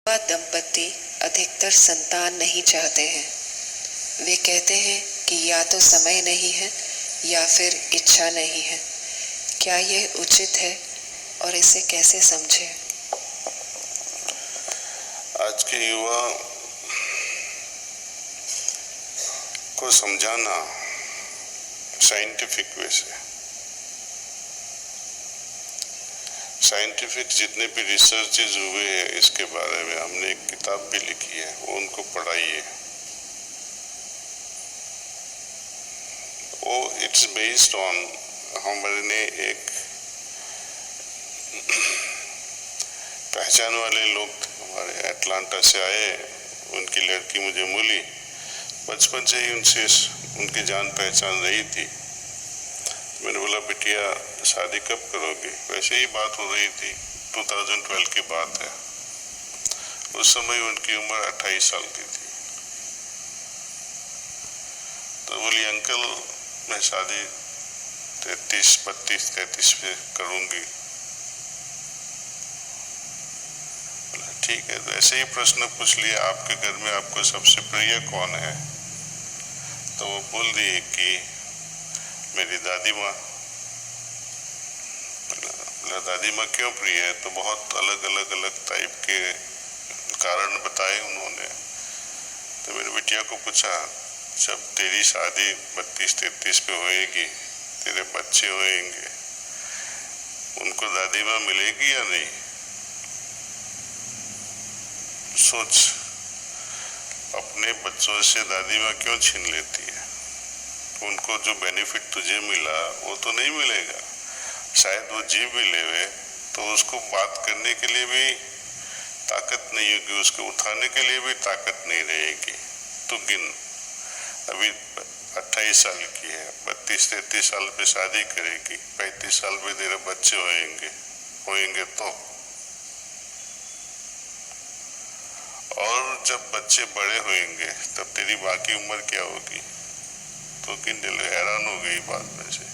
युवा दंपति अधिकतर संतान नहीं चाहते हैं। वे कहते हैं कि या तो समय नहीं है या फिर इच्छा नहीं है। क्या यह उचित है और इसे कैसे समझें? आज के युवा को समझाना साइंटिफिक वे से, साइंटिफिक जितने भी रिसर्चेज हुए हैं इसके बारे में हमने एक किताब भी लिखी है, वो उनको पढ़ाइए। वो इट्स बेस्ड ऑन, हमने एक पहचान वाले लोग हमारे अटलांटा से आए, उनकी लड़की मुझे मिली, बचपन से ही उनसे उनकी जान पहचान रही थी। मैंने बोला बिटिया शादी कब करोगे? वैसे ही बात हो रही थी, 2012 की बात है। उस समय उनकी उम्र 28 साल की थी। तो बोली अंकल मैं शादी 32 पे करूंगी। ठीक है, तो ऐसे ही प्रश्न पूछ लिया, आपके घर में आपको सबसे प्रिय कौन है? तो वो बोल रही कि मेरी दादी माँ। दादी माँ क्यों प्रिय है? तो बहुत अलग टाइप के कारण बताए उन्होंने। तो मेरी बिटिया को पूछा, जब तेरी शादी 32-33 पे होएगी, तेरे बच्चे होएंगे, उनको दादी माँ मिलेगी या नहीं? सोच, अपने बच्चों से दादी माँ क्यों छीन लेती है? उनको जो बेनिफिट तुझे मिला वो तो नहीं मिलेगा। शायद वो जी भी लेवे तो उसको बात करने के लिए भी ताकत नहीं होगी, उसको उठाने के लिए भी ताकत नहीं रहेगी। तो गिन, अभी 28 साल की है, 32-33 साल पे शादी करेगी, 35 साल में तेरे बच्चे होएंगे तो। और जब बच्चे बड़े होंगे तब तेरी बाकी उम्र क्या होगी? तो किन्हीं हैरान हो गई बात में से।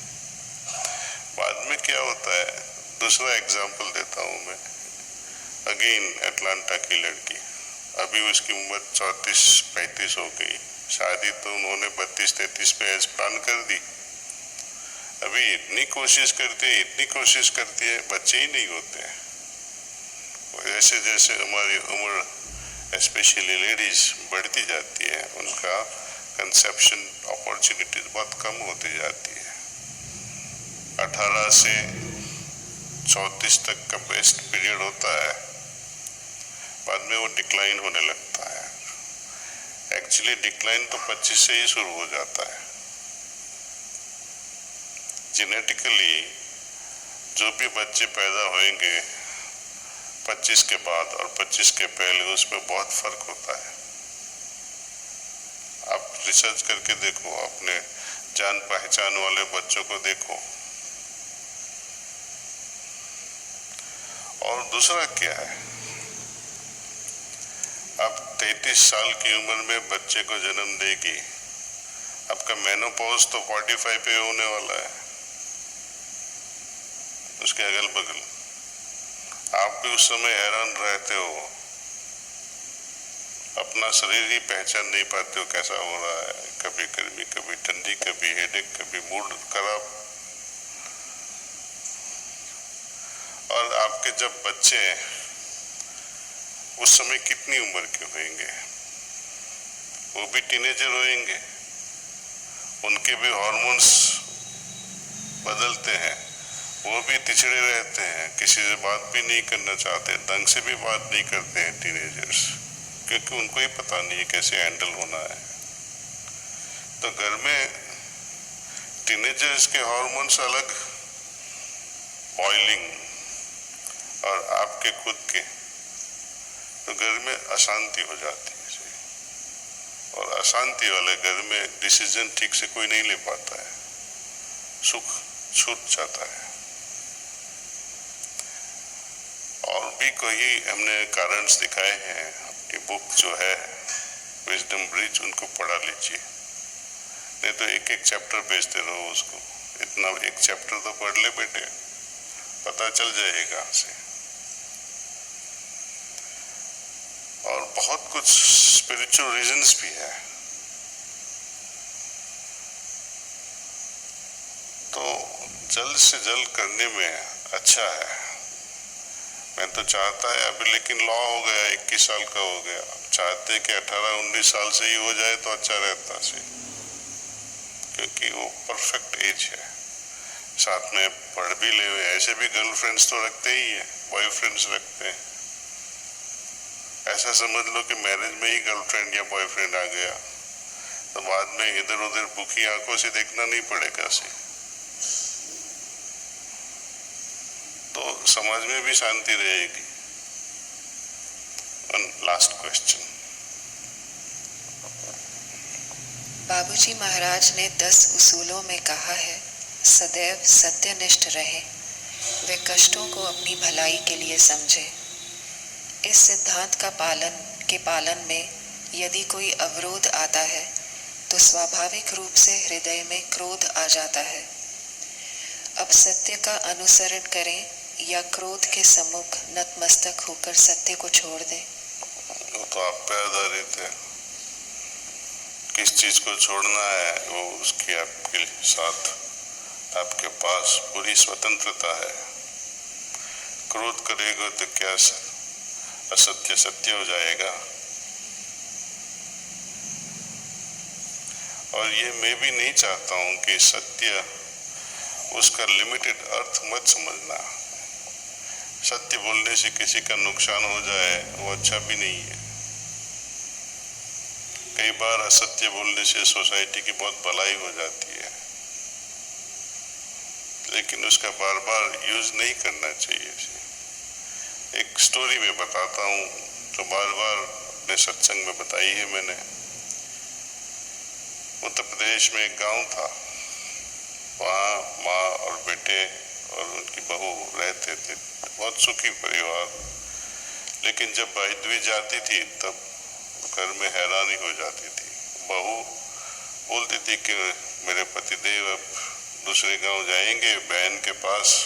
बाद में क्या होता है, दूसरा एग्जाम्पल देता हूँ मैं। अगेन अटलांटा की लड़की, अभी उसकी उम्र 34-35 हो गई। शादी तो उन्होंने 32-33 पे एज प्लान कर दी। अभी इतनी कोशिश करती है, बच्चे ही नहीं होते हैं। जैसे जैसे हमारी उम्र स्पेशली लेडीज बढ़ती जाती है, उनका कंसेप्शन अपॉर्चुनिटीज बहुत कम होती जाती है। 18 से 34 तक का बेस्ट पीरियड होता है, बाद में वो डिक्लाइन होने लगता है। एक्चुअली डिक्लाइन तो 25 से ही शुरू हो जाता है। जेनेटिकली जो भी बच्चे पैदा होंगे 25 के बाद और 25 के पहले, उसमें बहुत फर्क होता है। आप रिसर्च करके देखो, अपने जान पहचान वाले बच्चों को देखो। और दूसरा क्या है, आप 33 साल की उम्र में बच्चे को जन्म देगी, आपका मेनोपॉज तो 45 पे होने वाला है। उसके अगल बगल आप भी उस समय हैरान रहते हो, अपना शरीर ही पहचान नहीं पाते हो कैसा हो रहा है। कभी गर्मी, कभी ठंडी, कभी हेडेक, कभी मूड खराब। और आपके जब बच्चे उस समय कितनी उम्र के होंगे? वो भी टीनेजर होंगे, उनके भी हार्मोन्स बदलते हैं, वो भी तिछड़े रहते हैं, किसी से बात भी नहीं करना चाहते, ढंग से भी बात नहीं करते हैं टीनेजर्स, क्योंकि उनको ही पता नहीं है कैसे हैंडल होना है। तो घर में टीनेजर्स के हार्मोन्स अलग, बॉइलिंग, और आपके खुद के, तो घर में अशांति हो जाती है। और अशांति वाले घर में डिसीजन ठीक से कोई नहीं ले पाता है, सुख छूट जाता है। और भी कोई हमने कारण दिखाए हैं। ये बुक जो है विजडम ब्रिज, उनको पढ़ा लीजिए, नहीं तो एक एक चैप्टर भेजते रहो उसको। इतना एक चैप्टर तो पढ़ ले बेटे, पता चल जाएगा से। और बहुत कुछ स्पिरिचुअल रीजंस भी है। तो जल्द से जल्द करने में अच्छा है। मैं तो चाहता है अभी, लेकिन लॉ हो गया, 21 साल का हो गया। चाहते कि 18-19 साल से ही हो जाए तो अच्छा रहता से, क्योंकि वो परफेक्ट एज है। साथ में पढ़ भी ले, ऐसे भी गर्लफ्रेंड्स तो रखते ही है, बॉयफ्रेंड्स रखते हैं। ऐसा समझ लो कि मैरिज में ही गर्लफ्रेंड या बॉयफ्रेंड आ गया तो बाद में इधर उधर भूखी आंखों से देखना नहीं पड़ेगा से, तो समाज में भी शांति रहेगी। Last question. बाबूजी महाराज ने 10 उसूलों में कहा है, सदैव सत्यनिष्ठ रहें, वे कष्टों को अपनी भलाई के लिए समझें। इस सिद्धांत का पालन में यदि कोई अवरोध आता है तो स्वाभाविक रूप से हृदय में क्रोध आ जाता है। अब सत्य का अनुसरण करें या क्रोध के सम्मुख नतमस्तक होकर सत्य को छोड़ दें? वो तो आप पे आधारित है, किस चीज को छोड़ना है, वो उसकी आपके साथ आपके पास पूरी स्वतंत्रता है। क्रोध करेगा तो क्या असत्य सत्य हो जाएगा। और ये मैं भी नहीं चाहता हूं कि सत्य, उसका लिमिटेड अर्थ मत समझना। सत्य बोलने से किसी का नुकसान हो जाए वो अच्छा भी नहीं है। कई बार असत्य बोलने से सोसाइटी की बहुत भलाई हो जाती है, लेकिन उसका बार बार यूज नहीं करना चाहिए। एक स्टोरी में बताता हूँ जो बार बार अपने सत्संग में बताई है मैंने। उत्तर प्रदेश में एक गांव था, वहाँ माँ और बेटे और उनकी बहू रहते थे, बहुत सुखी परिवार। लेकिन जब भाई दूज जाती थी तब घर में हैरानी हो जाती थी। बहू बोलती थी कि मेरे पतिदेव अब दूसरे गांव जाएंगे, बहन के पास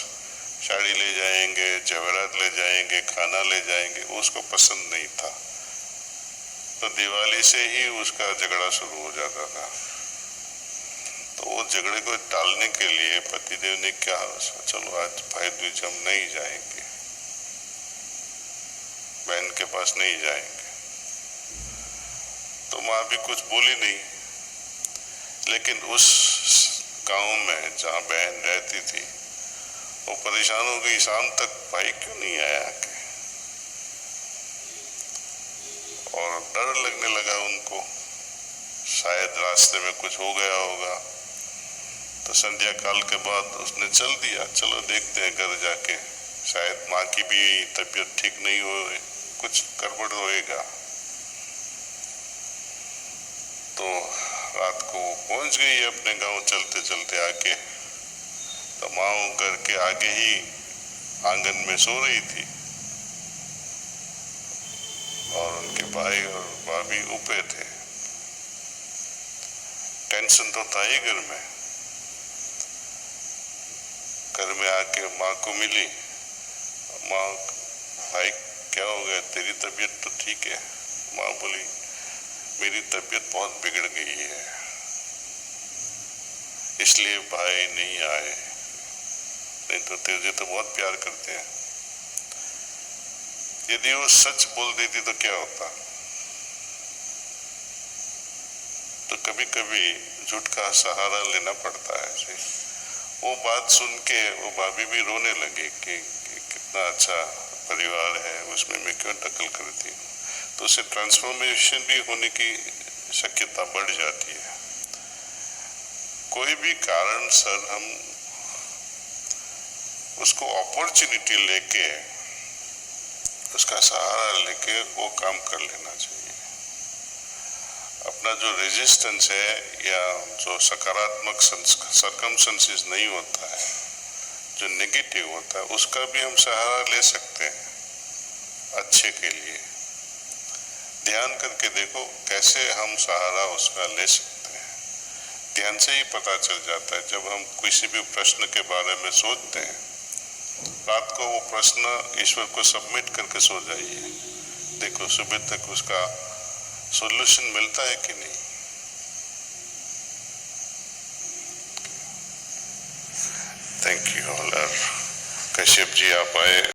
साड़ी ले जाएंगे, जवेरात ले जाएंगे, खाना ले जाएंगे। उसको पसंद नहीं था, तो दिवाली से ही उसका झगड़ा शुरू हो जाता था। तो वो झगड़े को टालने के लिए पतिदेव ने क्या, चलो आज भाई दूज हम नहीं जाएंगे, बहन के पास नहीं जाएंगे। तो माँ भी कुछ बोली नहीं, लेकिन उस गांव में जहाँ बहन रहती थी वो परेशान हो गई, शाम तक भाई क्यों नहीं आया के? और डर लगने लगा उनको, शायद रास्ते में कुछ हो गया होगा। तो संध्या काल के बाद उसने चल दिया, चलो देखते हैं घर जाके, शायद माँ की भी तबीयत ठीक नहीं हो, कुछ गड़बड़ होएगा। तो रात को पहुंच गई अपने गांव चलते चलते आके, तो माँ घर के आगे ही आंगन में सो रही थी और उनके भाई और भाभी ऊपर थे। टेंशन तो था ही घर में। घर में आके माँ को मिली, माँ भाई क्या हो गया, तेरी तबीयत तो ठीक है? माँ बोली मेरी तबीयत बहुत बिगड़ गई है, इसलिए भाई नहीं आए, नहीं तो तुझे तो बहुत प्यार करते हैं। यदि वो सच बोल देती तो क्या होता? तो कभी कभी झूठ का सहारा लेना पड़ता है। वो बात सुन के वो भाभी भी रोने लगी कि कितना अच्छा परिवार है, उसमें मैं क्यों दखल करती हूँ। तो उससे ट्रांसफॉर्मेशन भी होने की शक्यता बढ़ जाती है। कोई भी कारण सर हम उसको अपॉर्चुनिटी लेके, उसका सहारा लेके वो काम कर लेना चाहिए। अपना जो रेजिस्टेंस है या जो सकारात्मक सर्कमस्टेंसेस नहीं होता है, जो नेगेटिव होता है, उसका भी हम सहारा ले सकते हैं अच्छे के लिए। ध्यान करके देखो कैसे हम सहारा उसका ले सकते हैं। ध्यान से ही पता चल जाता है। जब हम किसी भी प्रश्न के बारे में सोचते हैं, रात को वो प्रश्न ईश्वर को सबमिट करके सो जाइए। देखो सुबह तक उसका सॉल्यूशन मिलता है कि नहीं। Thank you all. Kashyap ji आप आए।